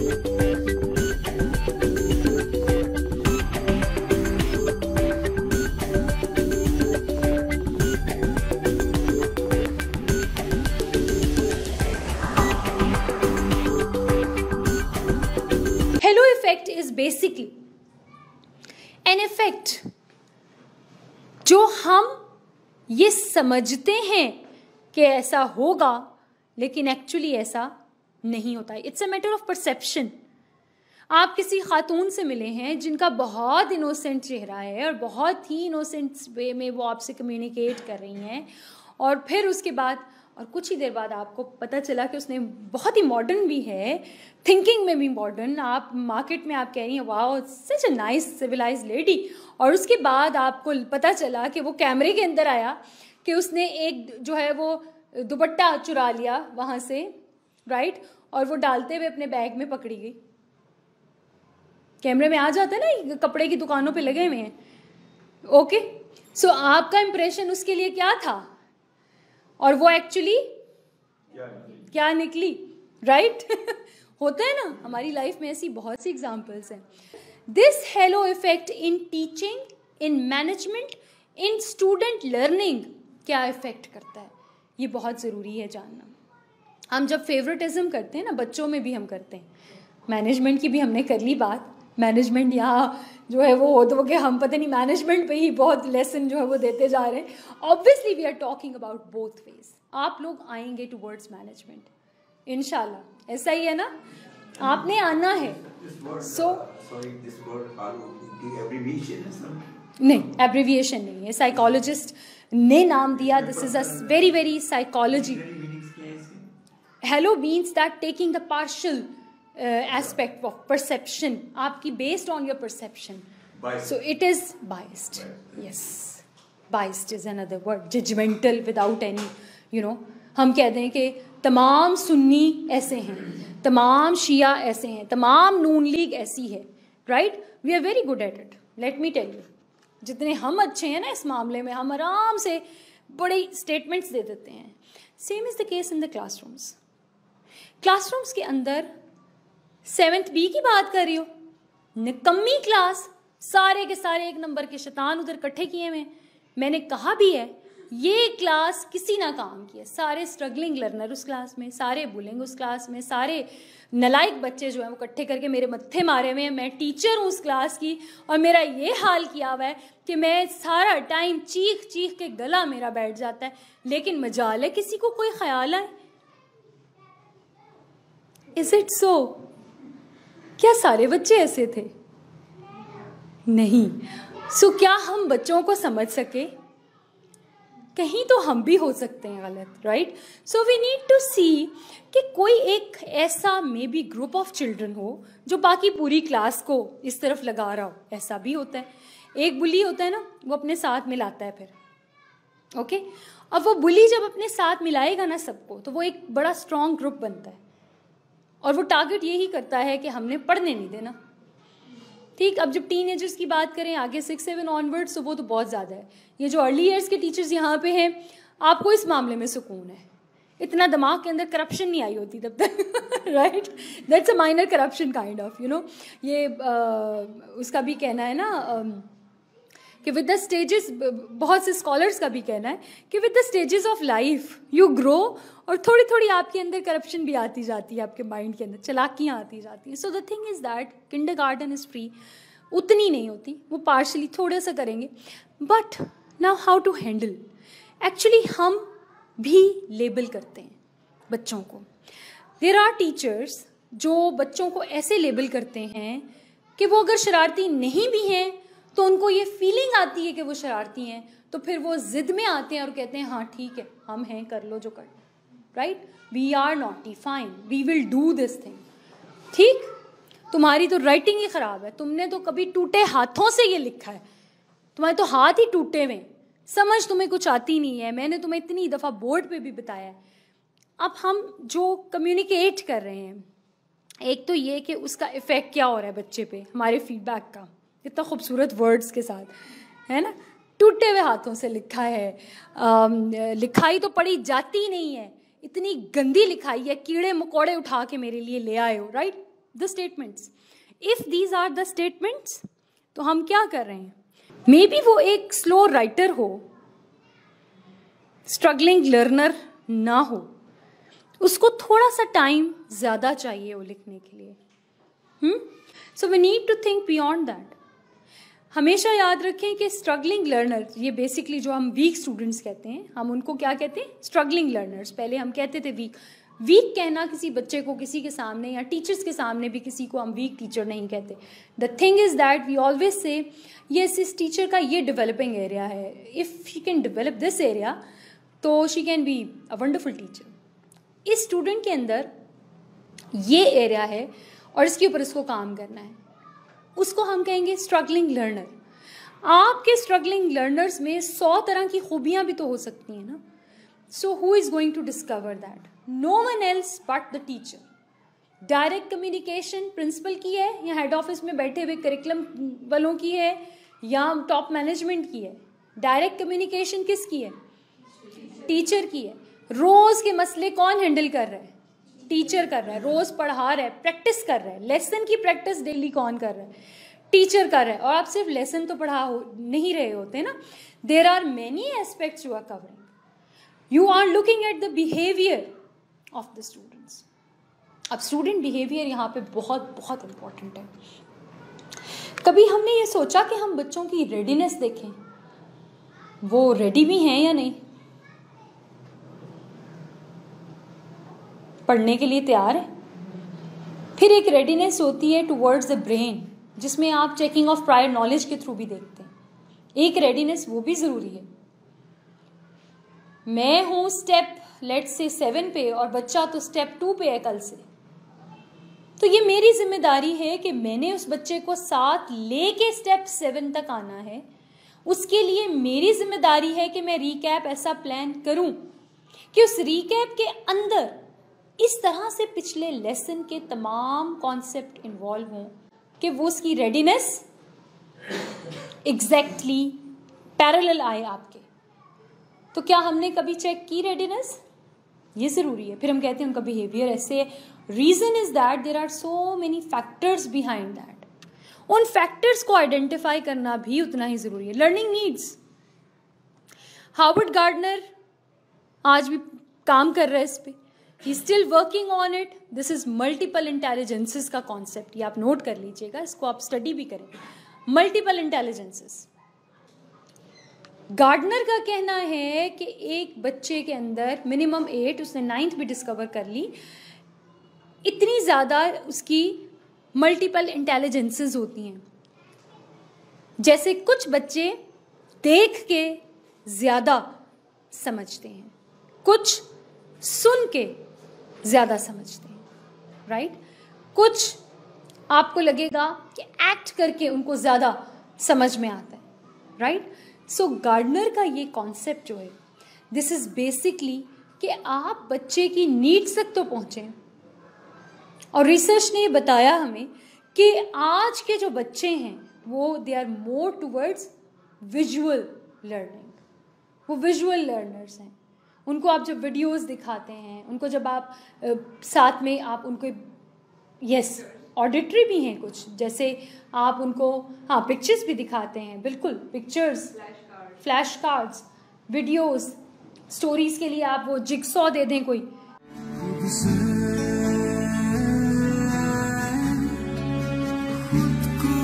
Hello effect is basically an effect जो हम ये समझते हैं कि ऐसा होगा, लेकिन एक्चुअली ऐसा नहीं होता है. It's a matter of perception. आप किसी खातून से मिले हैं जिनका बहुत इनोसेंट चेहरा है और बहुत ही इनोसेंट वे में वो आपसे कम्युनिकेट कर रही हैं, और फिर उसके बाद और कुछ ही देर बाद आपको पता चला कि उसने बहुत ही मॉडर्न भी है, थिंकिंग में भी मॉडर्न. आप मार्केट में आप कह रही हैं wow such a nice civilize lady, और उसके बाद आपको पता चला कि वो कैमरे के अंदर आया कि उसने एक जो है वो दुपट्टा चुरा लिया वहाँ से, राइट, और वो डालते हुए अपने बैग में पकड़ी गई. कैमरे में आ जाता है ना, कपड़े की दुकानों पे लगे हुए हैं. ओके, सो आपका इंप्रेशन उसके लिए क्या था और वो एक्चुअली क्या निकली, राइट? होता है ना हमारी लाइफ में, ऐसी बहुत सी एग्जांपल्स हैं. This hello effect in teaching, in management, in student learning क्या इफेक्ट करता है, ये बहुत ज़रूरी है जानना. हम जब फेवरेटिज्म करते हैं ना, बच्चों में भी हम करते हैं. मैनेजमेंट की भी हमने कर ली बात. मैनेजमेंट यहाँ जो है वो तो कि हम पता नहीं मैनेजमेंट पे ही बहुत लेसन जो है वो देते जा रहे हैं. Obviously we are talking about both ways. आप लोग आएंगे टुवर्ड्स मैनेजमेंट इंशाल्लाह, ऐसा ही है ना, आपने आना है. नहीं, एब्रीविएशन नहीं है, साइकोलॉजिस्ट ने नाम दिया. This is a very very psychology. Hello means that taking the partial aspect of perception, आपकी based on your perception. Biased. So it is biased. Yes, biased is another word. Judgmental without any, हम कहते हैं कि तमाम सुन्नी ऐसे हैं, तमाम शिया ऐसे हैं, तमाम नून लीग ऐसी है, right? We are very good at it. Let me tell you. जितने हम अच्छे हैं ना इस मामले में, हम आराम से बड़े statements दे देते हैं. Same is the case in the classrooms. Classrooms के अंदर 7th B की बात कर रही हो, निकम्मी क्लास, सारे के सारे एक नंबर के शैतान उधर इकट्ठे किए हुए. मैंने कहा भी है ये क्लास किसी ना काम की है. सारे स्ट्रगलिंग लर्नर उस क्लास में, सारे बुलिंग उस क्लास में, सारे नलायक बच्चे जो हैं वो इकट्ठे करके मेरे मत्थे मारे हुए हैं. मैं टीचर हूँ उस क्लास की और मेरा ये हाल किया हुआ है कि मैं सारा टाइम चीख चीख के गला मेरा बैठ जाता है, लेकिन मजाल है किसी को कोई ख्याल आए. Is it so? क्या सारे बच्चे ऐसे थे? नहीं. सो क्या हम बच्चों को समझ सके? कहीं तो हम भी हो सकते हैं गलत, right? So we need to see कि कोई एक ऐसा may be group of children हो जो बाकी पूरी क्लास को इस तरफ लगा रहा हो. ऐसा भी होता है. एक बुली होता है ना, वो अपने साथ मिलाता है फिर, ओके? अब वो बुली जब अपने साथ मिलाएगा ना सबको, तो वो एक बड़ा स्ट्रॉन्ग ग्रुप बनता है और वो टारगेट यही करता है कि हमने पढ़ने नहीं देना. ठीक, अब जब टीनेजर्स की बात करें आगे 6-7 ऑनवर्ड्स, तो वो तो बहुत ज़्यादा है. ये जो अर्ली ईयर्स के टीचर्स यहाँ पे हैं, आपको इस मामले में सुकून है. इतना दिमाग के अंदर करप्शन नहीं आई होती तब तक, right? That's a minor corruption kind of, ये उसका भी कहना है ना कि विद द स्टेजेस, बहुत से स्कॉलर्स का भी कहना है कि with the stages of life you grow, और थोड़ी थोड़ी आपके अंदर करप्शन भी आती जाती है, आपके माइंड के अंदर चलाकियाँ आती जाती हैं. So the thing is that kindergarten is free. उतनी नहीं होती, वो पार्शली थोड़ा सा करेंगे. But now how to handle, actually हम भी लेबल करते हैं बच्चों को. देयर आर टीचर्स जो बच्चों को ऐसे लेबल करते हैं कि वो अगर शरारती नहीं भी हैं तो उनको ये फीलिंग आती है कि वो शरारती हैं, तो फिर वो ज़िद में आते हैं और कहते हैं हाँ ठीक है, हम हैं, कर लो जो कर, right? We are naughty, fine, we will do this thing. ठीक, तुम्हारी तो राइटिंग ही ख़राब है, तुमने तो कभी टूटे हाथों से ये लिखा है, तुम्हारे तो हाथ ही टूटे हुए, समझ तुम्हें कुछ आती नहीं है, मैंने तुम्हें इतनी दफ़ा बोर्ड पे भी बताया है. अब हम जो कम्युनिकेट कर रहे हैं, एक तो ये कि उसका इफ़ेक्ट क्या हो रहा है बच्चे पे, हमारे फीडबैक का, इतना खूबसूरत वर्ड्स के साथ, है ना? टूटे हुए हाथों से लिखा है, लिखाई तो पढ़ी जाती नहीं है, इतनी गंदी लिखाई है, कीड़े मकोड़े उठा के मेरे लिए ले आए हो, right? The statements. If these are the statements, तो हम क्या कर रहे हैं? मे बी वो एक स्लो राइटर हो, स्ट्रगलिंग लर्नर ना हो, उसको थोड़ा सा टाइम ज्यादा चाहिए वो लिखने के लिए। So we need to think beyond that. हमेशा याद रखें कि स्ट्रगलिंग लर्नर, ये बेसिकली जो हम वीक स्टूडेंट्स कहते हैं, हम उनको क्या कहते हैं? Struggling learners. पहले हम कहते थे वीक। वीक कहना किसी बच्चे को किसी के सामने या टीचर्स के सामने भी किसी को हम वीक टीचर नहीं कहते। The thing is that we always say yes, इस टीचर का ये डेवलपिंग एरिया है, if she can develop this area तो she can be a wonderful teacher. इस स्टूडेंट के अंदर ये एरिया है और इसके ऊपर इसको काम करना है, उसको हम कहेंगे स्ट्रगलिंग लर्नर। आपके स्ट्रगलिंग लर्नर्स में 100 तरह की खूबियां भी तो हो सकती हैं ना। So who is going to discover that? No one else but the teacher. Direct communication principal की है या हेड ऑफिस में बैठे हुए करिकुलम वालों की है या टॉप मैनेजमेंट की है? डायरेक्ट कम्युनिकेशन किसकी है? टीचर की है। रोज के मसले कौन हैंडल कर रहा है? टीचर कर रहा है। रोज पढ़ा रहा है, प्रैक्टिस कर रहा है। लेसन की प्रैक्टिस डेली कौन कर रहा है? टीचर कर रहा है। और आप सिर्फ लेसन तो नहीं रहे होते ना, there are many aspects you are covering. You are looking at the behaviour of the students. अब स्टूडेंट बिहेवियर यहाँ पे बहुत बहुत इंपॉर्टेंट है। कभी हमने ये सोचा कि हम बच्चों की रेडीनेस देखें, वो रेडी भी हैं या नहीं, पढ़ने के लिए तैयार है? फिर एक रेडीनेस होती है टुवर्ड्स द ब्रेन, जिसमें आप चेकिंग ऑफ प्रायर नॉलेज के थ्रू भी देखते हैं। एक रेडीनेस वो भी जरूरी है। मैं हूं स्टेप लेट्स से 7 पे और बच्चा तो स्टेप 2 पे है कल से, तो ये मेरी जिम्मेदारी है कि मैंने उस बच्चे को साथ लेके स्टेप 7 तक आना है। उसके लिए मेरी जिम्मेदारी है कि मैं रीकैप ऐसा प्लान करूं कि उस रीकैप के अंदर इस तरह से पिछले लेसन के तमाम कॉन्सेप्ट इन्वॉल्व हों कि वो उसकी रेडीनेस एग्जैक्टली पैरेलल आए आपके। तो क्या हमने कभी चेक की रेडीनेस? ये जरूरी है। फिर हम कहते हैं उनका बिहेवियर ऐसे है। Reason is that there are so many factors behind that. उन फैक्टर्स को आइडेंटिफाई करना भी उतना ही जरूरी है। लर्निंग नीड्स, हावर्ड गार्डनर आज भी काम कर रहा है इस पे। He still working on it. This is multiple intelligences का कॉन्सेप्ट, ये आप नोट कर लीजिएगा, इसको आप स्टडी भी करें। Multiple intelligences. गार्डनर का कहना है कि एक बच्चे के अंदर मिनिमम 8, उसने 9th भी डिस्कवर कर ली, इतनी ज्यादा उसकी मल्टीपल इंटेलिजेंसेस होती हैं। जैसे कुछ बच्चे देख के ज्यादा समझते हैं, कुछ सुन के ज्यादा समझते हैं, राइट? कुछ आपको लगेगा कि एक्ट करके उनको ज्यादा समझ में आता है, राइट? सो गार्डनर का ये कॉन्सेप्ट जो है, दिस इज बेसिकली कि आप बच्चे की नीड्स तक तो पहुंचे। और रिसर्च ने ये बताया हमें कि आज के जो बच्चे हैं वो they are more towards visual learning. वो विजुअल लर्नर्स हैं। उनको आप जब वीडियोस दिखाते हैं, उनको जब आप साथ में आप उनको यस ऑडिटरी भी हैं कुछ, जैसे आप उनको हाँ पिक्चर्स भी दिखाते हैं, बिल्कुल pictures, flash cards, videos, stories के लिए आप वो जिगसॉ दे दें कोई, खुद को